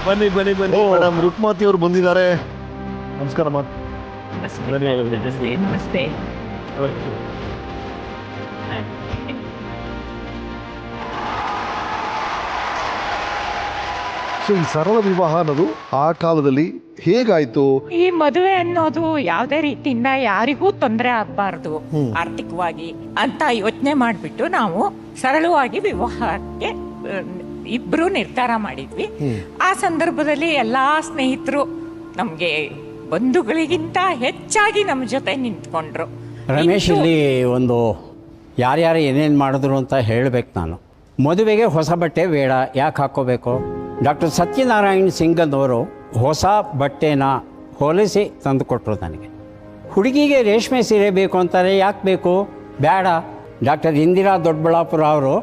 ಬನ್ನಿ ಬನ್ನಿ ಬನ್ನಿ. ಮೇಡಮ್ ರುಕ್ಮಾತಿ ಅವರು ಬಂದಿದ್ದಾರೆ. ನಮಸ್ಕಾರ ಮಾ. ನಮಸ್ತೆ. ಸೊ ಈ ಸರಳ ವಿವಾಹ ಅನ್ನೋದು ಆ ಕಾಲದಲ್ಲಿ ಹೇಗಾಯ್ತು? ಈ ಮದುವೆ ಅನ್ನೋದು ಯಾವುದೇ ರೀತಿಯಿಂದ ಯಾರಿಗೂ ತೊಂದರೆ ಆಗಬಾರ್ದು ಆರ್ಥಿಕವಾಗಿ ಅಂತ ಯೋಚನೆ ಮಾಡಿಬಿಟ್ಟು ನಾವು ಸರಳವಾಗಿ ವಿವಾಹಕ್ಕೆ ಇಬ್ರು ನಿರ್ಧಾರ ಮಾಡಿದ್ವಿ. ಆ ಸಂದರ್ಭದಲ್ಲಿ ಎಲ್ಲಾ ಸ್ನೇಹಿತರು ನಮ್ಗೆ ಬಂಧುಗಳಿಗಿಂತ ಹೆಚ್ಚಾಗಿ ನಮ್ಮ ಜೊತೆ ನಿಂತ್ಕೊಂಡ್ರು. ರಮೇಶ್, ಇಲ್ಲಿ ಒಂದು ಯಾರ್ಯಾರು ಏನೇನು ಮಾಡಿದ್ರು ಅಂತ ಹೇಳಬೇಕು. ನಾನು ಮದುವೆಗೆ ಹೊಸ ಬಟ್ಟೆ ಬೇಡ, ಯಾಕೆ ಹಾಕ್ಕೋಬೇಕು? ಡಾಕ್ಟರ್ ಸತ್ಯನಾರಾಯಣ್ ಸಿಂಗನವರು ಹೊಸ ಬಟ್ಟೆನ ಹೊಲಿಸಿ ತಂದು ಕೊಟ್ಟರು ನನಗೆ. ಹುಡುಗಿಗೆ ರೇಷ್ಮೆ ಸೀರೆ ಬೇಕು ಅಂತಾರೆ, ಯಾಕೆ ಬೇಕು? ಬೇಡ. ಡಾಕ್ಟರ್ ಇಂದಿರಾ ದೊಡ್ಡಬಳ್ಳಾಪುರ ಅವರು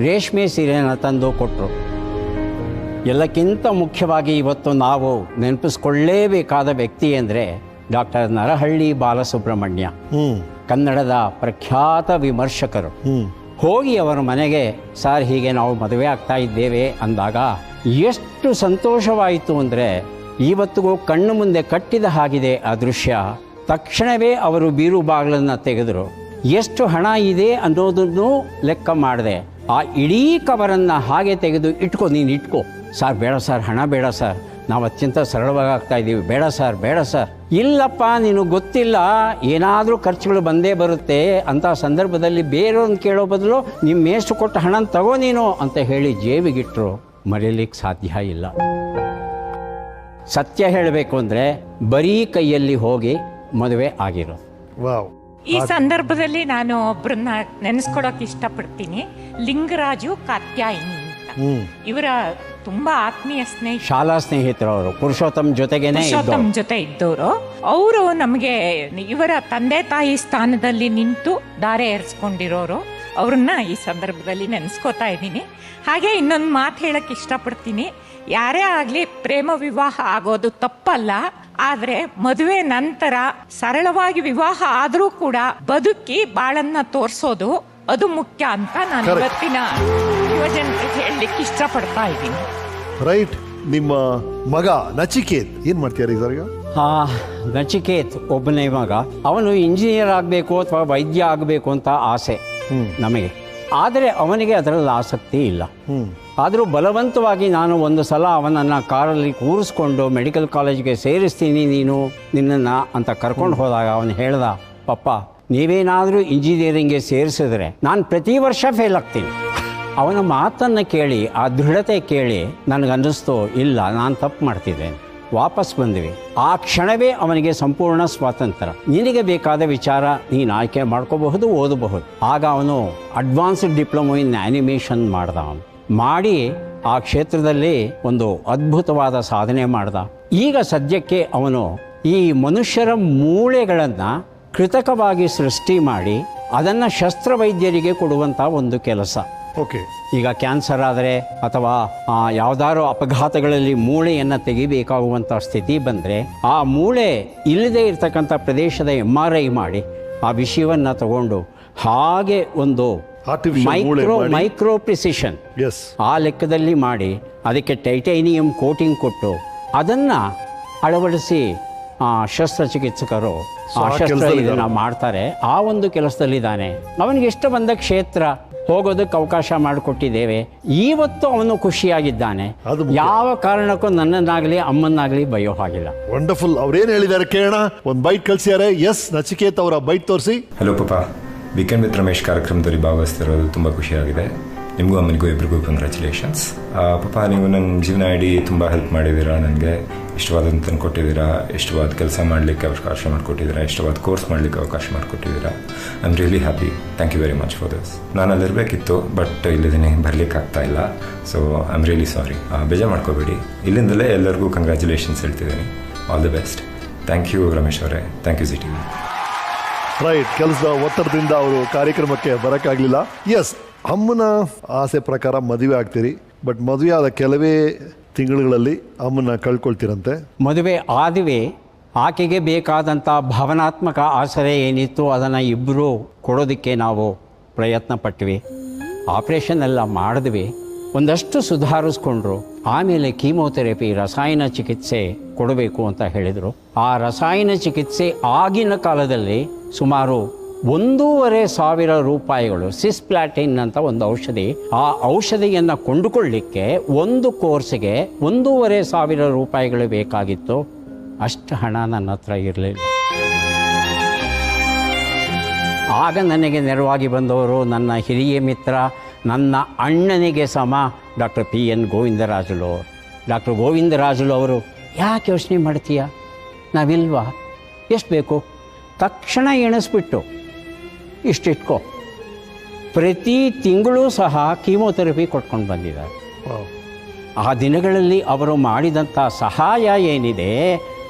ರೇಷ್ಮೆ ಸೀರೆನ ತಂದು ಕೊಟ್ಟರು. ಎಲ್ಲಕ್ಕಿಂತ ಮುಖ್ಯವಾಗಿ ಇವತ್ತು ನಾವು ನೆನಪಿಸ್ಕೊಳ್ಳೇಬೇಕಾದ ವ್ಯಕ್ತಿ ಅಂದರೆ ಡಾಕ್ಟರ್ ನರಹಳ್ಳಿ ಬಾಲಸುಬ್ರಹ್ಮಣ್ಯ, ಕನ್ನಡದ ಪ್ರಖ್ಯಾತ ವಿಮರ್ಶಕರು. ಹೋಗಿ ಅವರ ಮನೆಗೆ, ಸರ್ ಹೀಗೆ ನಾವು ಮದುವೆ ಆಗ್ತಾ ಇದ್ದೇವೆ ಅಂದಾಗ ಎಷ್ಟು ಸಂತೋಷವಾಯಿತು ಅಂದರೆ ಇವತ್ತಿಗೂ ಕಣ್ಣು ಮುಂದೆ ಕಟ್ಟಿದ ಹಾಗಿದೆ ಆ ದೃಶ್ಯ. ತಕ್ಷಣವೇ ಅವರು ಬೀರು ಬಾಗಿಲನ್ನು ತೆಗೆದರು. ಎಷ್ಟು ಹಣ ಇದೆ ಅನ್ನೋದನ್ನು ಲೆಕ್ಕ ಮಾಡಿದೆ. ಆ ಇಡೀ ಕವರನ್ನು ಹಾಗೆ ತೆಗೆದು ನೀನು ಇಟ್ಕೋ. ಸರ್ ಬೇಡ ಸರ್, ಹಣ ಬೇಡ ಸರ್, ನಾವು ಅತ್ಯಂತ ಸರಳವಾಗಿ ಆಗ್ತಾ ಇದ್ದೀವಿ, ಬೇಡ ಸರ್ ಬೇಡ ಸರ್. ಇಲ್ಲಪ್ಪ, ನೀನು ಗೊತ್ತಿಲ್ಲ, ಏನಾದರೂ ಖರ್ಚುಗಳು ಬಂದೇ ಬರುತ್ತೆ ಅಂತ ಸಂದರ್ಭದಲ್ಲಿ ಬೇರೆಯವ್ರನ್ನ ಕೇಳೋ ಬದಲು ನಿಮ್ಮ ಮೇಷ್ಟು ಕೊಟ್ಟ ಹಣ ತಗೋ ನೀನು ಅಂತ ಹೇಳಿ ಜೇಬಿಗಿಟ್ರು. ಮರೀಲಿಕ್ಕೆ ಸಾಧ್ಯ ಇಲ್ಲ. ಸತ್ಯ ಹೇಳಬೇಕು ಅಂದರೆ ಬರೀ ಕೈಯಲ್ಲಿ ಹೋಗಿ ಮದುವೆ ಆಗಿರೋದು. ವಾವ್. ಈ ಸಂದರ್ಭದಲ್ಲಿ ನಾನು ಒಬ್ಬರನ್ನ ನೆನೆಸ್ಕೊಳಕ್ ಇಷ್ಟಪಡ್ತೀನಿ. ಲಿಂಗರಾಜು ಕಾತ್ಯಾಯಿನಿ ಅಂತ. ಇವರ ತುಂಬಾ ಆತ್ಮೀಯ ಸ್ನೇಹಿತ, ಶಾಲಾ ಸ್ನೇಹಿತರು ಅವರು. ಪುರುಷೋತ್ತಮ್ ಜೊತೆ ಇದ್ದವರು. ಅವರು ನಮಗೆ ಇವರ ತಂದೆ ತಾಯಿ ಸ್ಥಾನದಲ್ಲಿ ನಿಂತು ದಾರೆ ಎರೆಸ್ಕೊಂಡಿರೋರು. ಅವ್ರನ್ನ ಈ ಸಂದರ್ಭದಲ್ಲಿ ನೆನೆಸ್ಕೋತಾ ಇದ್ದೀನಿ. ಹಾಗೆ ಇನ್ನೊಂದು ಮಾತು ಹೇಳಕ್ ಇಷ್ಟಪಡ್ತೀನಿ. ಯಾರೇ ಆಗ್ಲಿ ಪ್ರೇಮ ವಿವಾಹ ಆಗೋದು ತಪ್ಪಲ್ಲ, ಆದ್ರೆ ಮದುವೆ ನಂತರ ಸರಳವಾಗಿ ವಿವಾಹ ಆದ್ರೂ ಕೂಡ ಬದುಕಿ ಬಾಳನ್ನ ತೋರ್ಸೋದು ಅದು ಮುಖ್ಯ ಅಂತ ನಾನು ಇವತ್ತಿನ ಯುವಜನರಿಗೆ ಹೇಳಲಿಕ್ಕೆ ಇಷ್ಟಪಡ್ತಾ ಇದ್ದೀನಿ. ರೈಟ್. ನಿಮ್ಮ ಮಗ ನಚಿಕೇತ್ ಏನ್ ಮಾಡ್ತೀರಾ ಈಗ? ನಚಿಕೇತ್ ಒಬ್ಬನೇ ಮಗ. ಅವನು ಇಂಜಿನಿಯರ್ ಆಗಬೇಕು ಅಥವಾ ವೈದ್ಯ ಆಗಬೇಕು ಅಂತ ಆಸೆ ನಮಗೆ. ಆದರೆ ಅವನಿಗೆ ಅದರಲ್ಲಿ ಆಸಕ್ತಿ ಇಲ್ಲ. ಆದರೂ ಬಲವಂತವಾಗಿ ನಾನು ಒಂದು ಸಲ ಅವನನ್ನು ಕಾರಲ್ಲಿ ಕೂರಿಸ್ಕೊಂಡು ಮೆಡಿಕಲ್ ಕಾಲೇಜ್ಗೆ ಸೇರಿಸ್ತೀನಿ ನಿನ್ನನ್ನು ಅಂತ ಕರ್ಕೊಂಡು ಹೋದಾಗ ಅವನು ಹೇಳ್ದ, ಪಪ್ಪ ನೀವೇನಾದರೂ ಇಂಜಿನಿಯರಿಂಗ್ಗೆ ಸೇರಿಸಿದ್ರೆ ನಾನು ಪ್ರತಿ ವರ್ಷ ಫೇಲ್ ಆಗ್ತೀನಿ. ಅವನ ಮಾತನ್ನು ಕೇಳಿ, ಆ ದೃಢತೆ ಕೇಳಿ ನನಗನ್ನಿಸ್ತು, ಇಲ್ಲ ನಾನು ತಪ್ಪು ಮಾಡ್ತಿದ್ದೇನೆ. ವಾಪಸ್ ಬಂದ್ವಿ. ಆ ಕ್ಷಣವೇ ಅವನಿಗೆ ಸಂಪೂರ್ಣ ಸ್ವಾತಂತ್ರ್ಯ. ನಿನಗೆ ಬೇಕಾದ ವಿಚಾರ ನೀನು ಆಯ್ಕೆ ಮಾಡ್ಕೋಬಹುದು, ಓದಬಹುದು. ಆಗ ಅವನು ಅಡ್ವಾನ್ಸ್ಡ್ ಡಿಪ್ಲೊಮೊ ಇನ್ ಆ್ಯನಿಮೇಷನ್ ಮಾಡ್ದ. ಅವನು ಮಾಡಿ ಆ ಕ್ಷೇತ್ರದಲ್ಲಿ ಒಂದು ಅದ್ಭುತವಾದ ಸಾಧನೆ ಮಾಡ್ದ. ಈಗ ಸದ್ಯಕ್ಕೆ ಅವನು ಈ ಮನುಷ್ಯರ ಮೂಳೆಗಳನ್ನು ಕೃತಕವಾಗಿ ಸೃಷ್ಟಿ ಮಾಡಿ ಅದನ್ನು ಶಸ್ತ್ರವೈದ್ಯರಿಗೆ ಕೊಡುವಂಥ ಒಂದು ಕೆಲಸ. ಓಕೆ. ಈಗ ಕ್ಯಾನ್ಸರ್ ಆದರೆ ಅಥವಾ ಯಾವುದಾದ್ರು ಅಪಘಾತಗಳಲ್ಲಿ ಮೂಳೆಯನ್ನು ತೆಗಿಬೇಕಾಗುವಂಥ ಸ್ಥಿತಿ ಬಂದರೆ ಆ ಮೂಳೆ ಇಲ್ಲದೆ ಇರತಕ್ಕಂಥ ಪ್ರದೇಶದ MRI ಮಾಡಿ ಆ ವಿಷಯವನ್ನು ತಗೊಂಡು ಹಾಗೆ ಒಂದು ಮೈಕ್ರೋ ಪ್ರಿಸಿಷನ್ ಆ ಲೆಕ್ಕದಲ್ಲಿ ಮಾಡಿ ಅದಕ್ಕೆ ಟೈಟೇನಿಯಂ ಕೋಟಿಂಗ್ ಕೊಟ್ಟು ಅದನ್ನು ಅಳವಡಿಸಿ ಶಸ್ತ್ರಚಿಕಿತ್ಸಕರು ಇದನ್ನು ಮಾಡ್ತಾರೆ. ಆ ಒಂದು ಕೆಲಸದಲ್ಲಿದ್ದಾನೆ. ಅವನಿಗೆ ಇಷ್ಟ ಬಂದ ಕ್ಷೇತ್ರ ಹೋಗೋದಕ್ಕೆ ಅವಕಾಶ ಮಾಡಿಕೊಟ್ಟಿದ್ದೇವೆ. ಇವತ್ತು ಅವನು ಖುಷಿಯಾಗಿದ್ದಾನೆ. ಯಾವ ಕಾರಣಕ್ಕೂ ನನ್ನನ್ನಾಗಲಿ ಅಮ್ಮನ್ನಾಗಲಿ ಬಯೋ ಹಾಗಿಲ್ಲ. ವಂಡರ್ಫುಲ್. ಅವ್ರೇನು ಹೇಳಿದ್ದಾರೆ ಕೇಳೋಣ. ಒಂದು ಬೈಟ್ ಕಳಿಸಿದ್ದಾರೆ. ಎಸ್ ನಚಿಕೇತ್ ಅವರ ಬೈಟ್ ತೋರಿಸಿ. ಹಲೋ ಪಾಪ, ವೀಕೆಂಡ್ ವಿತ್ ರಮೇಶ್ ಕಾರ್ಯಕ್ರಮದಲ್ಲಿ ಭಾಗವಹಿಸ್ತಿರೋದು ತುಂಬ ಖುಷಿಯಾಗಿದೆ. ನಿಮಗೂ ಅಮ್ಮನಿಗೂ ಇಬ್ಬರಿಗೂ ಕಂಗ್ರ್ಯಾಚುಲೇಷನ್ಸ್. ಪಾಪ, ನೀವು ನನ್ನ ಜೀವನ ಇಡೀ ತುಂಬ ಹೆಲ್ಪ್ ಮಾಡಿದ್ದೀರಾ. ನನಗೆ ಇಷ್ಟವಾದಂತ ಕೊಟ್ಟಿದ್ದೀರಾ, ಇಷ್ಟವಾದ ಕೆಲಸ ಮಾಡಲಿಕ್ಕೆ ಅವಕಾಶ ಮಾಡಿಕೊಟ್ಟಿದ್ದೀರಾ, ಇಷ್ಟವಾದ ಕೋರ್ಸ್ ಮಾಡಲಿಕ್ಕೆ ಅವಕಾಶ ಮಾಡಿಕೊಟ್ಟಿದ್ದೀರಾ. I am really happy. Thank you very much for this. ನಾನು ಅಲ್ಲಿರಬೇಕಿತ್ತು, ಬಟ್ ಇಲ್ಲಿದ್ದೀನಿ, ಬರಲಿಕ್ಕೆ ಆಗ್ತಾ ಇಲ್ಲ. So I am really sorry. ಬೇಜಾರು ಮಾಡ್ಕೋಬೇಡಿ. ಇಲ್ಲಿಂದಲೇ ಎಲ್ಲರಿಗೂ ಕಂಗ್ರ್ಯಾಚುಲೇಷನ್ಸ್ ಹೇಳ್ತಿದ್ದೀನಿ. All the best. Thank you Ramesh ಅವರೇ. Thank you ZTV. ರೈಟ್. ಕೆಲಸದ ಒತ್ತಡದಿಂದ ಅವರು ಕಾರ್ಯಕ್ರಮಕ್ಕೆ ಬರೋಕ್ಕಾಗಲಿಲ್ಲ. ಎಸ್, ಅಮ್ಮನ ಆಸೆ ಪ್ರಕಾರ ಮದುವೆ ಆಗ್ತೀರಿ. ಬಟ್ ಮದುವೆ ಆದ ಕೆಲವೇ ತಿಂಗಳುಗಳಲ್ಲಿ ಅಮ್ಮನ ಕಳ್ಕೊಳ್ತೀರಂತೆ. ಮದುವೆ ಆದ್ವಿ. ಆಕೆಗೆ ಬೇಕಾದಂಥ ಭಾವನಾತ್ಮಕ ಆಸರೆ ಏನಿತ್ತು ಅದನ್ನು ಇಬ್ಬರು ಕೊಡೋದಕ್ಕೆ ನಾವು ಪ್ರಯತ್ನ ಪಟ್ವಿ. ಆಪ್ರೇಷನ್ ಎಲ್ಲ ಮಾಡಿದ್ವಿ. ಒಂದಷ್ಟು ಸುಧಾರಿಸ್ಕೊಂಡ್ರು. ಆಮೇಲೆ ಕೀಮೋಥೆರಪಿ, ರಸಾಯನ ಚಿಕಿತ್ಸೆ ಕೊಡಬೇಕು ಅಂತ ಹೇಳಿದರು. ಆ ರಸಾಯನ ಚಿಕಿತ್ಸೆ ಆಗಿನ ಕಾಲದಲ್ಲಿ ಸುಮಾರು 1,500 ರೂಪಾಯಿಗಳು. ಸಿಸ್ಪ್ಲಾಟಿನ್ ಅಂತ ಒಂದು ಔಷಧಿ. ಆ ಔಷಧಿಯನ್ನು ಕೊಂಡುಕೊಳ್ಳಿಕ್ಕೆ ಒಂದು ಕೋರ್ಸ್ಗೆ 1,500 ರೂಪಾಯಿಗಳು ಬೇಕಾಗಿತ್ತು. ಅಷ್ಟು ಹಣ ನನ್ನ ಹತ್ರ ಇರಲಿಲ್ಲ. ಆಗ ನನಗೆ ನೆರವಾಗಿ ಬಂದವರು ನನ್ನ ಹಿರಿಯ ಮಿತ್ರ, ನನ್ನ ಅಣ್ಣನಿಗೆ ಸಮ doctor PN Govindarajulu. Doctor Govindarajulu ಅವರು, ಯಾಕೆ ಯೋಚನೆ ಮಾಡ್ತೀಯ, ನಾವಿಲ್ವಾ, ಎಷ್ಟು ಬೇಕು, ತಕ್ಷಣ ಎಣಿಸ್ಬಿಟ್ಟು ಇಷ್ಟಿಟ್ಕೋ. ಪ್ರತಿ ತಿಂಗಳೂ ಸಹ ಕೀಮೋಥೆರಪಿ ಕೊಟ್ಕೊಂಡು ಬಂದಿದ್ದಾರೆ. ಆ ದಿನಗಳಲ್ಲಿ ಅವರು ಮಾಡಿದಂಥ ಸಹಾಯ ಏನಿದೆ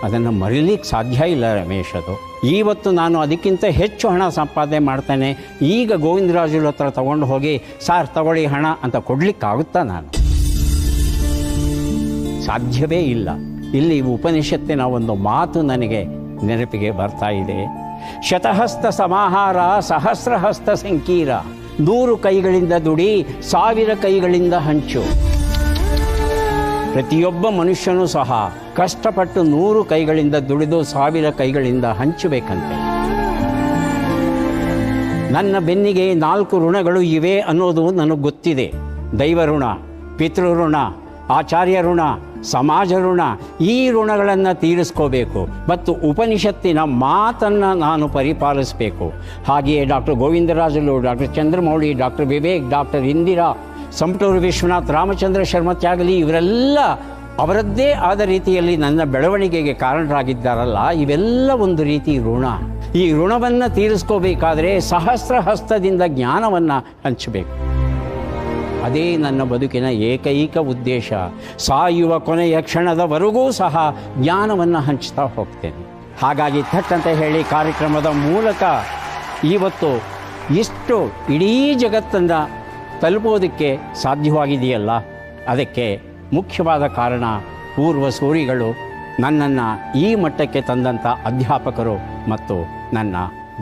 ಅದನ್ನು ಮರೀಲಿಕ್ಕೆ ಸಾಧ್ಯ ಇಲ್ಲ ರಮೇಶ್. ಅದು ಇವತ್ತು ನಾನು ಅದಕ್ಕಿಂತ ಹೆಚ್ಚು ಹಣ ಸಂಪಾದನೆ ಮಾಡ್ತೇನೆ. ಈಗ ಗೋವಿಂದರಾಜುಲ ಹತ್ರ ತಗೊಂಡು ಹೋಗಿ ಸಾರ್ ತಗೊಳ್ಳಿ ಹಣ ಅಂತ ಕೊಡಲಿಕ್ಕಾಗುತ್ತಾ? ನಾನು ಸಾಧ್ಯವೇ ಇಲ್ಲ. ಇಲ್ಲಿ ಉಪನಿಷತ್ತಿನ ಒಂದು ಮಾತು ನನಗೆ ನೆನಪಿಗೆ ಬರ್ತಾ ಇದೆ. ಶತಹಸ್ತ ಸಮಾಹಾರ ಸಹಸ್ರಹಸ್ತ ಸಂಕೀರ. 100 ಕೈಗಳಿಂದ ದುಡಿ, 1000 ಕೈಗಳಿಂದ ಹಂಚು. ಪ್ರತಿಯೊಬ್ಬ ಮನುಷ್ಯನೂ ಸಹ ಕಷ್ಟಪಟ್ಟು 100 ಕೈಗಳಿಂದ ದುಡಿದು 1000 ಕೈಗಳಿಂದ ಹಂಚಬೇಕಂತೆ. ನನ್ನ ಬೆನ್ನಿಗೆ 4 ಋಣಗಳು ಇವೆ ಅನ್ನೋದು ನನಗೆ ಗೊತ್ತಿದೆ. ದೈವ ಋಣ, ಪಿತೃ ಋಣ, ಆಚಾರ್ಯ ಋಣ, ಸಮಾಜ ಋಣ. ಈ ಋಣಗಳನ್ನು ತೀರಿಸ್ಕೋಬೇಕು ಮತ್ತು ಉಪನಿಷತ್ತಿನ ಮಾತನ್ನು ನಾನು ಪರಿಪಾಲಿಸಬೇಕು. ಹಾಗೆಯೇ doctor Govindarajulu, doctor Chandramouli, doctor Vivek, doctor Indira, Sampaturu Vishwanath, Ramachandra Sharma Tyagali, ಇವರೆಲ್ಲ ಅವರದ್ದೇ ಆದ ರೀತಿಯಲ್ಲಿ ನನ್ನ ಬೆಳವಣಿಗೆಗೆ ಕಾರಣರಾಗಿದ್ದಾರಲ್ಲ. ಇವೆಲ್ಲ ಒಂದು ರೀತಿ ಋಣ. ಈ ಋಣವನ್ನು ತೀರಿಸ್ಕೋಬೇಕಾದ್ರೆ ಸಹಸ್ರಹಸ್ತದಿಂದ ಜ್ಞಾನವನ್ನು ಹಂಚಬೇಕು. ಅದೇ ನನ್ನ ಬದುಕಿನ ಏಕೈಕ ಉದ್ದೇಶ. ಸಾಯುವ ಕೊನೆಯ ಕ್ಷಣದವರೆಗೂ ಸಹ ಜ್ಞಾನವನ್ನು ಹಂಚ್ತಾ ಹೋಗ್ತೇನೆ. ಹಾಗಾಗಿ ಥಟ್ ಹೇಳಿ ಕಾರ್ಯಕ್ರಮದ ಮೂಲಕ ಇವತ್ತು ಇಷ್ಟು ಇಡೀ ಜಗತ್ತನ್ನು ತಲುಪೋದಕ್ಕೆ ಸಾಧ್ಯವಾಗಿದೆಯಲ್ಲ, ಅದಕ್ಕೆ ಮುಖ್ಯವಾದ ಕಾರಣ ಪೂರ್ವ ಸೂರಿಗಳು, ನನ್ನನ್ನು ಈ ಮಟ್ಟಕ್ಕೆ ತಂದಂಥ ಅಧ್ಯಾಪಕರು ಮತ್ತು ನನ್ನ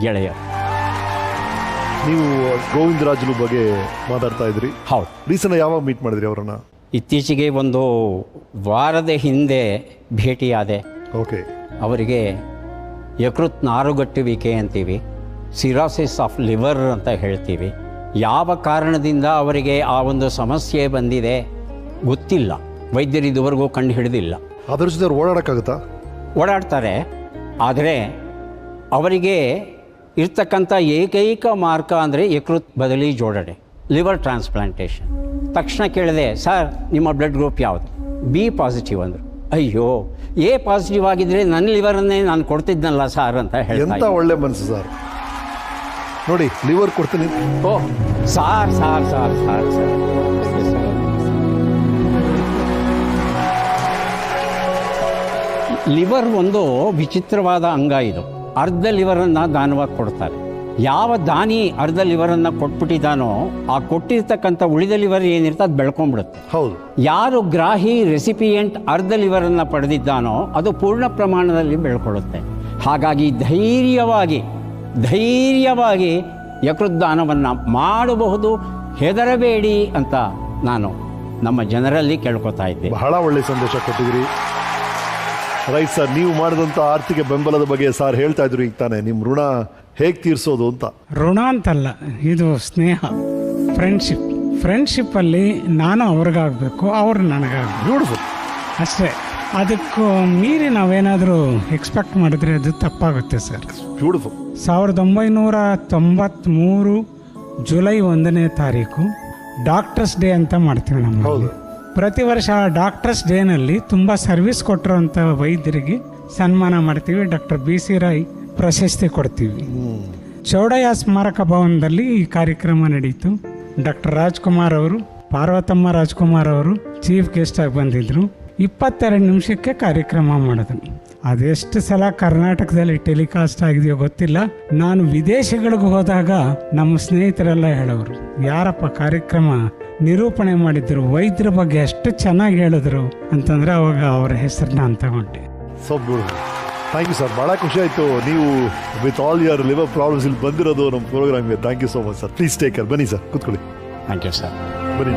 ಗೆಳೆಯರು. ನೀವು ಗೋವಿಂದರಾಜುಲು ಬಗ್ಗೆ ಮಾತಾಡ್ತಾ ಇದ್ರಿ. ಹೌದು. ರೀಸೆಂಟ್ ಯಾವಾಗ ಮೀಟ್ ಮಾಡಿದ್ರಿ ಅವರನ್ನ? ಇತ್ತೀಚೆಗೆ ಒಂದು ವಾರದ ಹಿಂದೆ ಭೇಟಿಯಾದೆ. ಓಕೆ. ಅವರಿಗೆ ಯಕೃತ್ ನಾರುಗಟ್ಟುವಿಕೆ ಅಂತೀವಿ, ಸಿರಾಸಿಸ್ ಆಫ್ ಲಿವರ್ ಅಂತ ಹೇಳ್ತೀವಿ. ಯಾವ ಕಾರಣದಿಂದ ಅವರಿಗೆ ಆ ಒಂದು ಸಮಸ್ಯೆ ಬಂದಿದೆ ಗೊತ್ತಿಲ್ಲ. ವೈದ್ಯರು ಇದುವರೆಗೂ ಕಂಡು ಹಿಡಿದಿಲ್ಲ. ಅದರ ಜೊತೆ ಅವ್ರು ಓಡಾಡೋಕ್ಕಾಗುತ್ತಾ? ಓಡಾಡ್ತಾರೆ. ಆದರೆ ಅವರಿಗೆ ಇರ್ತಕ್ಕಂಥ ಏಕೈಕ ಮಾರ್ಗ ಅಂದರೆ ಯಕೃತ್ ಬದಲಿ ಜೋಡಣೆ, ಲಿವರ್ ಟ್ರಾನ್ಸ್ಪ್ಲಾಂಟೇಷನ್. ತಕ್ಷಣ ಕೇಳಿದೆ, ಸರ್ ನಿಮ್ಮ ಬ್ಲಡ್ ಗ್ರೂಪ್ ಯಾವುದು? B ಪಾಸಿಟಿವ್ ಅಂದರು. ಅಯ್ಯೋ, A ಪಾಸಿಟಿವ್ ಆಗಿದ್ದರೆ ನನ್ನ ಲಿವರನ್ನೇ ನಾನು ಕೊಡ್ತಿದ್ನಲ್ಲ ಸರ್ ಅಂತ ಹೇಳ್ತಾ. ಎಂಥ ಒಳ್ಳೆ ಮನಸ್ಸು ಸರ್. ನೋಡಿ, ಲಿವರ್ ಕೊಡ್ತೀನಿ. ಓ sir sir sir sir sir. Liver ಒಂದು ವಿಚಿತ್ರವಾದ ಅಂಗ. ಇದು ಅರ್ಧ ಲಿವರನ್ನು ದಾನವಾಗಿ ಕೊಡ್ತಾರೆ. ಯಾವ ದಾನಿ ಅರ್ಧ ಲಿವರನ್ನು ಕೊಟ್ಬಿಟ್ಟಿದ್ದಾನೋ ಆ ಕೊಟ್ಟಿರ್ತಕ್ಕಂಥ ಉಳಿದ ಲಿವರ್ ಏನಿರುತ್ತೆ ಅದು ಬೆಳ್ಕೊಂಡ್ಬಿಡುತ್ತೆ. ಹೌದು. ಯಾರು ಗ್ರಾಹಿ ರೆಸಿಪಿಯೆಂಟ್ ಅರ್ಧ ಲಿವರನ್ನು ಪಡೆದಿದ್ದಾನೋ ಅದು ಪೂರ್ಣ ಪ್ರಮಾಣದಲ್ಲಿ ಬೆಳ್ಕೊಳ್ಳುತ್ತೆ. ಹಾಗಾಗಿ ಧೈರ್ಯವಾಗಿ ಯಕೃದ್ದಾನವನ್ನು ಮಾಡಬಹುದು, ಹೆದರಬೇಡಿ ಅಂತ ನಾನು ನಮ್ಮ ಜನರಲ್ಲಿ ಕೇಳ್ಕೊತಾ ಇದ್ದೆ. ಬಹಳ ಒಳ್ಳೆ ಸಂದೇಶ ಕೊಟ್ಟಿದ್ರಿ. ರೈಟ್ ಸರ್, ನೀವು ಮಾಡಿದಂಥ ಆರ್ಥಿಕ ಬೆಂಬಲದ ಬಗ್ಗೆ ಸರ್ ಹೇಳ್ತಾ ಇದ್ರು ಈಗ ತಾನೇ, ನಿಮ್ಮ ಋಣ ಹೇಗೆ ತೀರಿಸೋದು ಅಂತ. ಋಣ ಅಂತಲ್ಲ, ಇದು ಸ್ನೇಹ, ಫ್ರೆಂಡ್ಶಿಪ್ಪಲ್ಲಿ ನಾನು ಅವ್ರಿಗಾಗಬೇಕು, ಅವ್ರು ನನಗಾಗಬೇಕು. ಬ್ಯೂಟಿಫುಲ್. ಅಷ್ಟೇ. ಅದಕ್ಕೂ ಮೀರಿ ನಾವೇನಾದರೂ ಎಕ್ಸ್ಪೆಕ್ಟ್ ಮಾಡಿದ್ರೆ ಅದು ತಪ್ಪಾಗುತ್ತೆ ಸರ್. ಬ್ಯೂಟಿಫುಲ್. 1993 ಜುಲೈ 1ನೇ ತಾರೀಕು ಡಾಕ್ಟರ್ಸ್ ಡೇ ಅಂತ ಮಾಡ್ತೀವಿ ನಮ್ಮಲ್ಲಿ. ಪ್ರತಿ ವರ್ಷ ಡಾಕ್ಟರ್ಸ್ ಡೇನಲ್ಲಿ ತುಂಬ ಸರ್ವಿಸ್ ಕೊಟ್ಟಿರೋಂಥ ವೈದ್ಯರಿಗೆ ಸನ್ಮಾನ ಮಾಡ್ತೀವಿ. ಡಾಕ್ಟರ್ BC ರಾಯ್ ಪ್ರಶಸ್ತಿ ಕೊಡ್ತೀವಿ. ಚೌಡಯ್ಯ ಸ್ಮಾರಕ ಭವನದಲ್ಲಿ ಈ ಕಾರ್ಯಕ್ರಮ ನಡೀತು. ಡಾಕ್ಟರ್ ರಾಜ್ಕುಮಾರ್ ಅವರು, ಪಾರ್ವತಮ್ಮ ರಾಜ್ಕುಮಾರ್ ಅವರು ಚೀಫ್ ಗೆಸ್ಟ್ ಆಗಿ ಬಂದಿದ್ರು. 22 ನಿಮಿಷಕ್ಕೆ ಕಾರ್ಯಕ್ರಮ ಮಾಡಿದ್ರು. ಅದೆಷ್ಟು ಸಲ ಕರ್ನಾಟಕದಲ್ಲಿ ಟೆಲಿಕಾಸ್ಟ್ ಆಗಿದೆಯೋ ಗೊತ್ತಿಲ್ಲ. ನಾನು ವಿದೇಶಗಳಿಗೆ ಹೋದಾಗ ನಮ್ಮ ಸ್ನೇಹಿತರೆಲ್ಲ ಹೇಳೋರು, ಯಾರಪ್ಪ ಕಾರ್ಯಕ್ರಮ ನಿರೂಪಣೆ ಮಾಡಿದ್ರು, ವೈದ್ಯರ ಬಗ್ಗೆ ಎಷ್ಟು ಚೆನ್ನಾಗಿ ಹೇಳಿದ್ರು ಅಂತಂದ್ರೆ ಅವಾಗ ಅವರ ಹೆಸರನ್ನ ನಾನು ತಗೊಂಡೆ. So beautiful. Thank you sir, ಭಾಳ ಖುಷಿ ಆಯಿತು ನೀವು with all your liver problems ಇಲ್ಲಿ ಬಂದಿರೋದು ನಮ್ಮ ಪ್ರೋಗ್ರಾಮ್ಗೆ. Thank you so much sir. Please take care. ಬನ್ನಿ ಸರ್, ಕೂತ್ಕೊಳ್ಳಿ. Thank you sir. ಬನ್ನಿ.